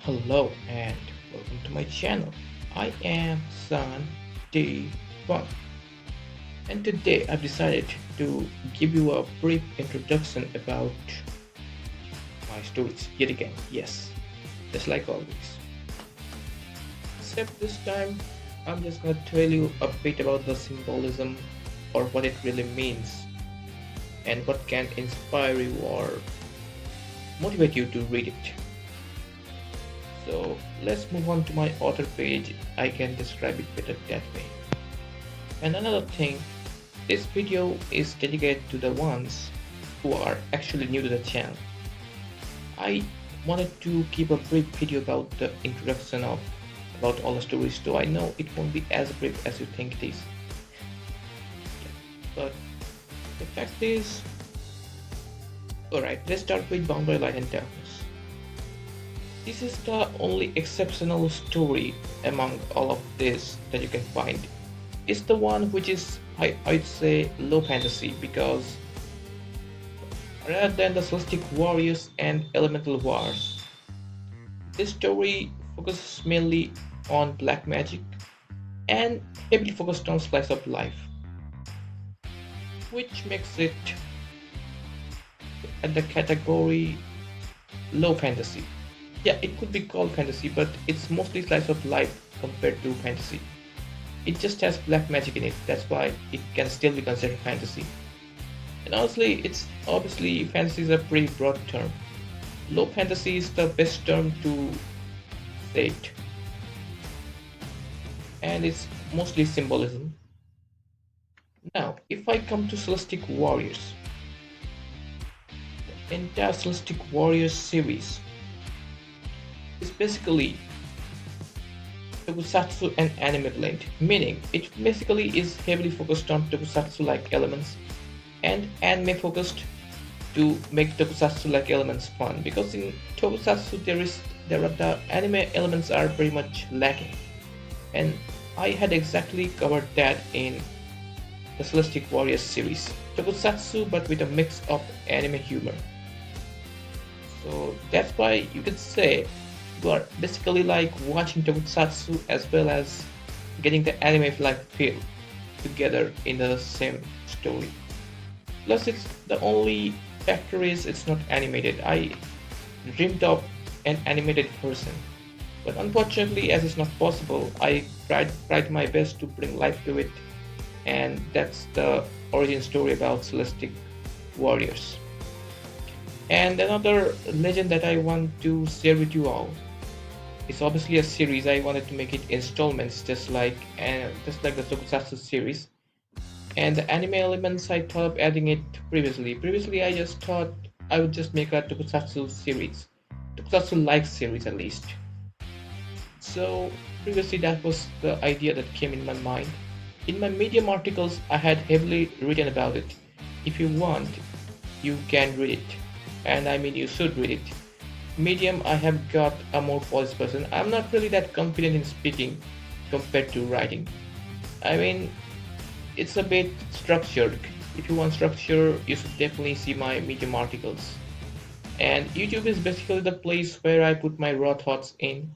Hello and welcome to my channel. I am San D1 and today I've decided to give you a brief introduction about my stories yet again. Yes, just like always. Except this time I'm just gonna tell you a bit about the symbolism or what it really means and what can inspire you or motivate you to read it. So let's move on to my author page. I can describe it better that way. And another thing, this video is dedicated to the ones who are actually new to the channel. I wanted to keep a brief video about the introduction of about all the stories, though I know it won't be as brief as you think it is. But the fact is, alright, let's start with Bound by Light and Darkness. This is the only exceptional story among all of this that you can find. It's the one which is, I'd say, low fantasy because rather than the Celestic Warriors and Elemental Wars, this story focuses mainly on black magic and heavily focused on slice of life, which makes it at the category low fantasy. Yeah, it could be called fantasy, but it's mostly slice of life compared to fantasy. It just has black magic in it, that's why it can still be considered fantasy. And honestly, it's obviously fantasy is a pretty broad term. Low fantasy is the best term to say it. And it's mostly symbolism. Now, if I come to Celestic Warriors, the entire Celestic Warriors series is basically Tokusatsu and anime blend, meaning it basically is heavily focused on Tokusatsu-like elements and anime focused to make Tokusatsu-like elements fun. Because in Tokusatsu there are the anime elements are pretty much lacking, and I had exactly covered that in the Celestic Warriors series. Tokusatsu, but with a mix of anime humor. So that's why you could say you are basically like watching Tokusatsu as well as getting the anime like feel together in the same story. Plus, it's the only factor is it's not animated. I dreamed of an animated person, but unfortunately, as it's not possible, I tried my best to bring life to it, and that's the origin story about Celestic Warriors. And another legend that I want to share with you all. It's obviously a series. I wanted to make it installments, just like the Tokusatsu series. And the anime elements, I thought of adding it previously. Previously, I just thought I would just make a Tokusatsu series, Tokusatsu-like series at least. So previously, that was the idea that came in my mind. In my Medium articles, I had heavily written about it. If you want, you can read it, and I mean you should read it. Medium, I have got a more polished person. I'm not really that confident in speaking compared to writing. I mean, it's a bit structured. If you want structure, you should definitely see my Medium articles. And YouTube is basically the place where I put my raw thoughts in,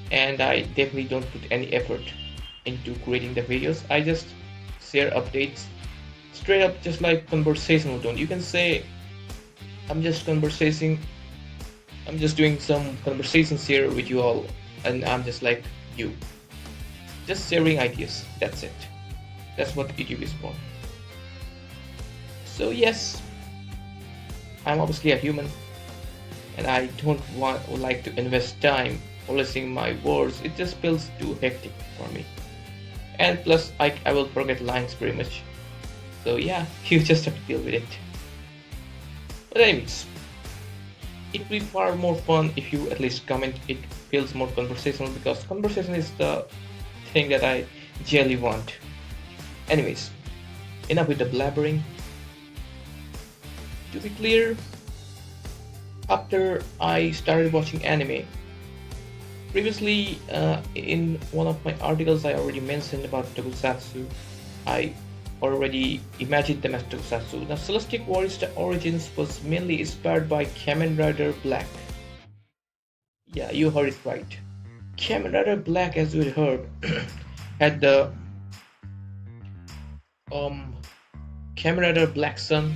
and I definitely don't put any effort into creating the videos. I just share updates straight up, just like conversational tone. You can say I'm just conversating I'm just doing some conversations here with you all, and I'm just like you. Just sharing ideas, that's it. That's what YouTube is for. So yes, I'm obviously a human, and I don't like to invest time policing my words. It just feels too hectic for me. And plus, I will forget lines very much. So yeah, you just have to deal with it. But anyways, it will be far more fun if you at least comment. It feels more conversational because conversation is the thing that I generally want. Anyways, enough with the blabbering. To be clear, after I started watching anime, previously in one of my articles I already mentioned about Tokusatsu. I already imagined them as Tokusatsu. Now, Celestic Warriors' origins was mainly inspired by Kamen Rider Black. Yeah, you heard it right. Kamen Rider Black, as you heard, had the um Kamen Rider Black Sun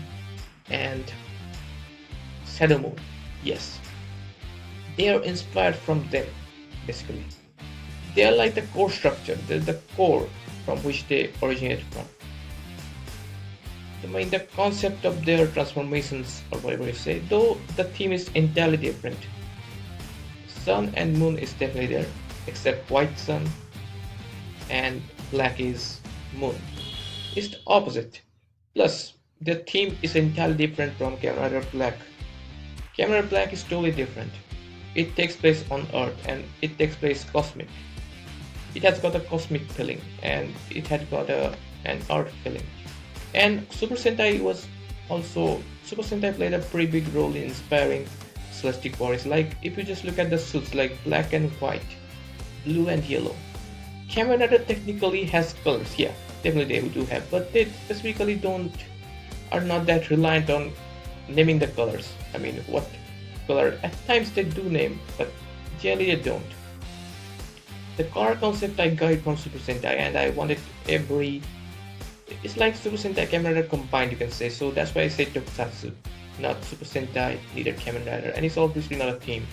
and Shadow Moon. Yes, they are inspired from them, basically. They are like the core structure, the core from which they originate from. I mean, the concept of their transformations, or whatever you say, though the theme is entirely different. Sun and Moon is definitely there, except White Sun and Black is Moon. It's the opposite. Plus, the theme is entirely different from Kamen Rider Black. Kamen Rider Black is totally different. It takes place on Earth and it takes place cosmic. It has got a cosmic feeling and it had got an Earth feeling. And Super Sentai played a pretty big role in inspiring Celestic Warriors. Like if you just look at the suits like black and white, blue and yellow. Kamen Rider technically has colors, yeah, definitely they do have, but they specifically are not that reliant on naming the colors. I mean, what color? At times they do name, but generally they don't. The car concept I got from Super Sentai, and I wanted every. It's like Super Sentai Kamen Rider combined, you can say. So that's why I say Tokusatsu, not Super Sentai needed Kamen Rider, and it's obviously not a theme.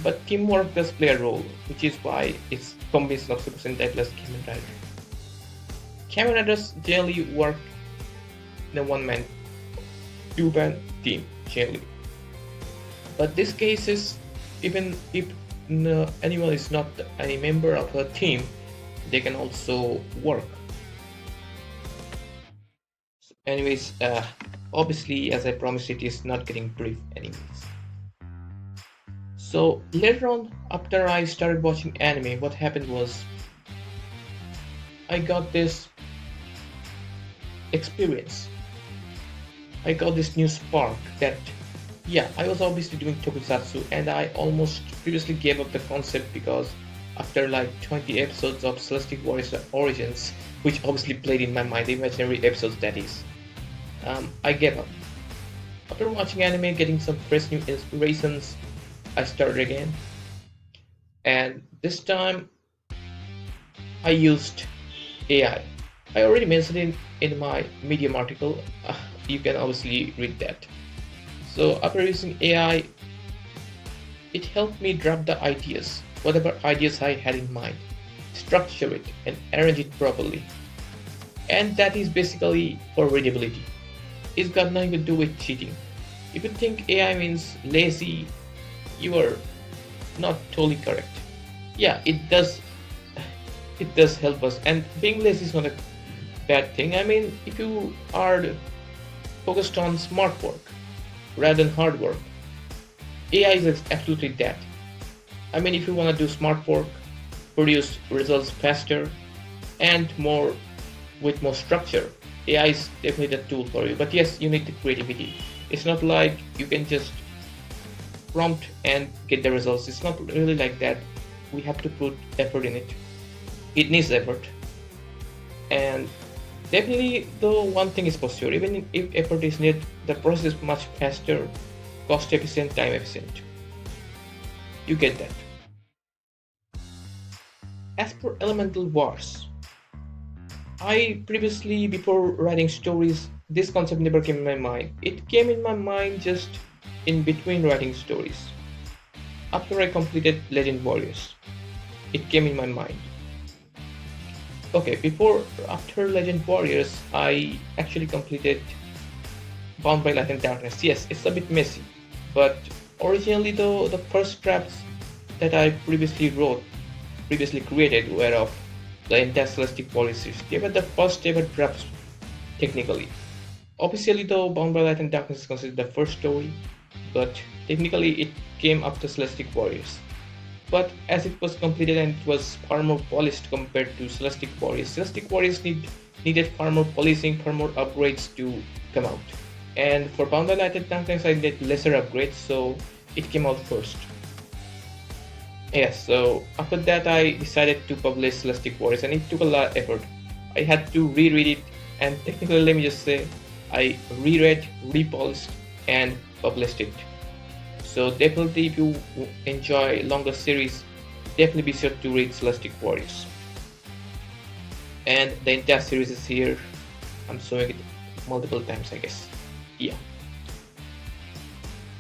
But teamwork does play a role, which is why it's combination of Super Sentai plus Kamen Rider. Kamen Riders generally work in a one-man, two-man team, generally. But this case is, even if anyone is not a member of a team, they can also work. So anyways, obviously, as I promised, it is not getting brief anyways. So later on, after I started watching anime, what happened was I got this experience. I got this new spark that, yeah, I was obviously doing Tokusatsu and I almost previously gave up the concept because after like 20 episodes of Celestic Warriors Origins, which obviously played in my mind, the imaginary episodes that is, I gave up. After watching anime, getting some fresh new inspirations, I started again. And this time I used AI. I already mentioned it in my Medium article. You can obviously read that. So after using AI, it helped me drop the ideas, whatever ideas I had in mind, structure it and arrange it properly. And that is basically for readability. It's got nothing to do with cheating. If you think AI means lazy, you are not totally correct. Yeah, it does help us, and being lazy is not a bad thing. I mean, if you are focused on smart work rather than hard work, AI is absolutely that. I mean, if you want to do smart work, produce results faster and more with more structure, AI is definitely the tool for you. But yes, you need the creativity. It's not like you can just prompt and get the results. It's not really like that. We have to put effort in it. It needs effort. And definitely, though, one thing is for sure, even if effort is needed, the process is much faster, cost efficient, time efficient. You get that. As for Elemental Wars, I previously, before writing stories, this concept never came in my mind. It came in my mind just in between writing stories. After I completed Legend Warriors, it came in my mind. Okay, after Legend Warriors, I actually completed Bound by Light and Darkness. Yes, it's a bit messy, but originally though, the first drafts that I previously created were of the entire Celestic Warriors series. They were the first ever drafts, technically. Officially though, Bound by Light and Darkness is considered the first story, but technically it came after Celestic Warriors. But as it was completed and it was far more polished compared to Celestic Warriors, Celestic Warriors needed far more polishing, far more upgrades to come out. And for Bound by Light and Darkness, I did lesser upgrades, so it came out first. Yes, so after that I decided to publish Celestic Warriors, and it took a lot of effort. I had to reread it, and technically let me just say, I reread, repolished, and published it. So definitely, if you enjoy longer series, definitely be sure to read Celestic Warriors. And the entire series is here. I'm showing it multiple times, I guess. Yeah.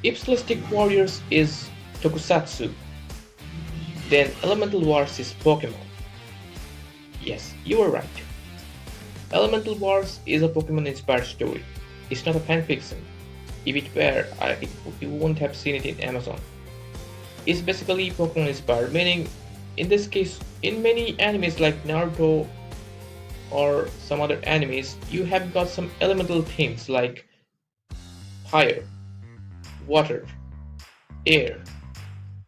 If Celestic Warriors is Tokusatsu, then Elemental Wars is Pokemon. Yes, you are right. Elemental Wars is a Pokemon-inspired story. It's not a fanfiction. If it were, you won't have seen it in Amazon. It's basically Pokemon-inspired, meaning, in this case, in many animes like Naruto or some other animes, you have got some elemental themes like fire, water, air,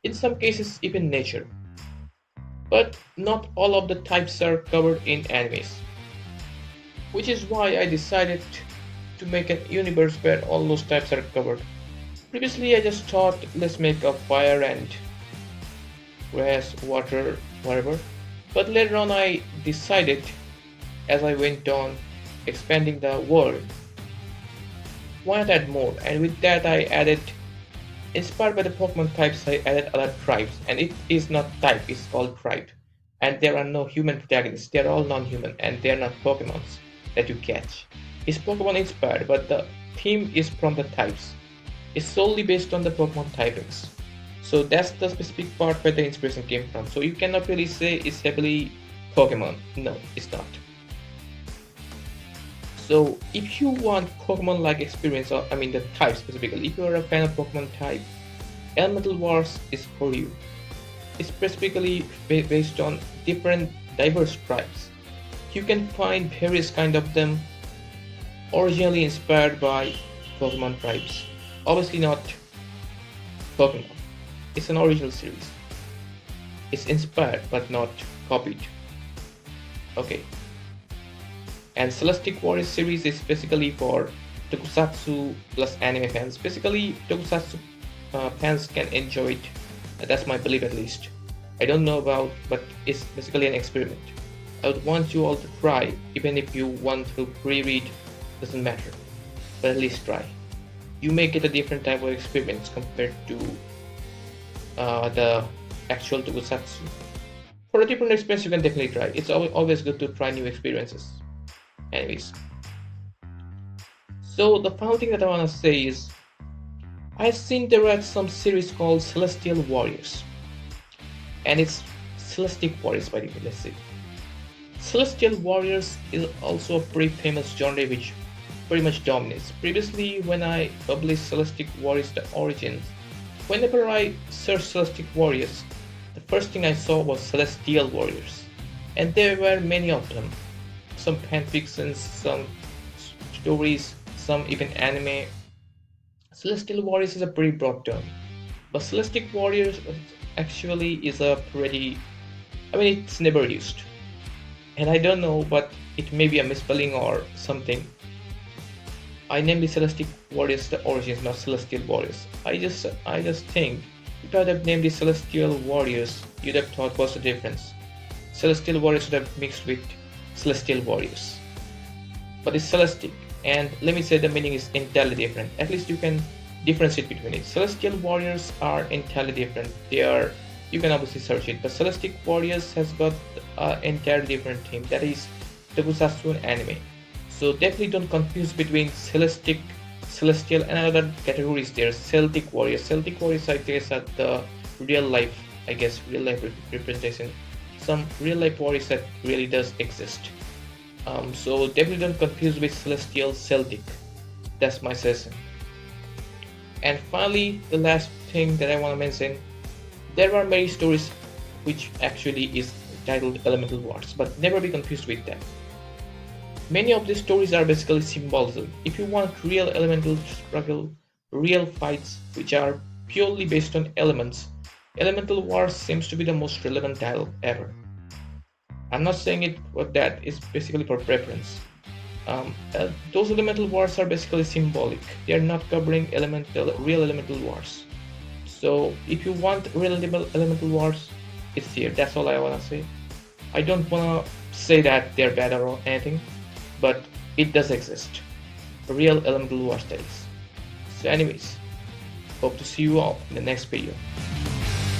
in some cases even nature. But not all of the types are covered in animes. Which is why I decided to make a universe where all those types are covered. Previously I just thought let's make a fire and grass, water, whatever. But later on I decided, as I went on expanding the world, why not add more? And with that I added, inspired by the Pokemon types, I added other tribes. And it is not type, it's called tribe. And there are no human protagonists, they are all non-human and they are not Pokemons that you catch. It's Pokemon inspired, but the theme is from the types. It's solely based on the Pokemon typings. So that's the specific part where the inspiration came from. So you cannot really say it's heavily Pokemon. No, it's not. So if you want Pokemon-like experience, or I mean the type specifically, if you are a fan of Pokemon type, Elemental Wars is for you. It's specifically based on different diverse tribes. You can find various kind of them originally inspired by Pokemon tribes. Obviously not Pokemon. It's an original series. It's inspired but not copied. Okay. And Celestic Warriors series is basically for Tokusatsu plus anime fans. Basically, Tokusatsu fans can enjoy it. That's my belief at least. I don't know about, but it's basically an experiment. I would want you all to try, even if you want to pre-read, doesn't matter. But at least try. You may get a different type of experience compared to the actual Tokusatsu. For a different experience, you can definitely try. It's always good to try new experiences. Anyways, so the final thing that I want to say is, I've seen there are some series called Celestial Warriors, and it's Celestic Warriors by the way, let's say. Celestial Warriors is also a pretty famous genre which pretty much dominates. Previously, when I published Celestic Warriors The Origins, whenever I searched Celestic Warriors, the first thing I saw was Celestial Warriors, and there were many of them. Some fanfictions, some stories, some even anime. Celestial Warriors is a pretty broad term, but Celestic Warriors actually is a pretty, I mean, it's never used, and I don't know, but it may be a misspelling or something. I named the Celestic Warriors The Origins, not Celestial Warriors. I just think if I would have named the Celestial Warriors, you'd have thought what's the difference. Celestial Warriors would have mixed with Celestial Warriors, but it's Celestic, and let me say the meaning is entirely different. At least you can differentiate between it. Celestial Warriors are entirely different. You can obviously search it, but Celestic Warriors has got an entirely different theme, that is Tokusatsu anime. So definitely don't confuse between Celestial and other categories there. Celtic Warriors. Celtic Warriors I guess are the real life representation. Some real life warriors that really does exist. So definitely don't confuse with Celestial Celtic. That's my suggestion. And finally, the last thing that I want to mention, there are many stories which actually is titled Elemental Wars, but never be confused with them. Many of these stories are basically symbolism. If you want real elemental struggle, real fights which are purely based on elements, Elemental Wars seems to be the most relevant title ever. I'm not saying it, but that is basically for preference. Those Elemental Wars are basically symbolic. They are not covering real Elemental Wars. So if you want real Elemental Wars, it's here. That's all I wanna say. I don't wanna say that they're bad or anything, but it does exist. Real Elemental Wars studies. So anyways, Hope to see you all in the next video.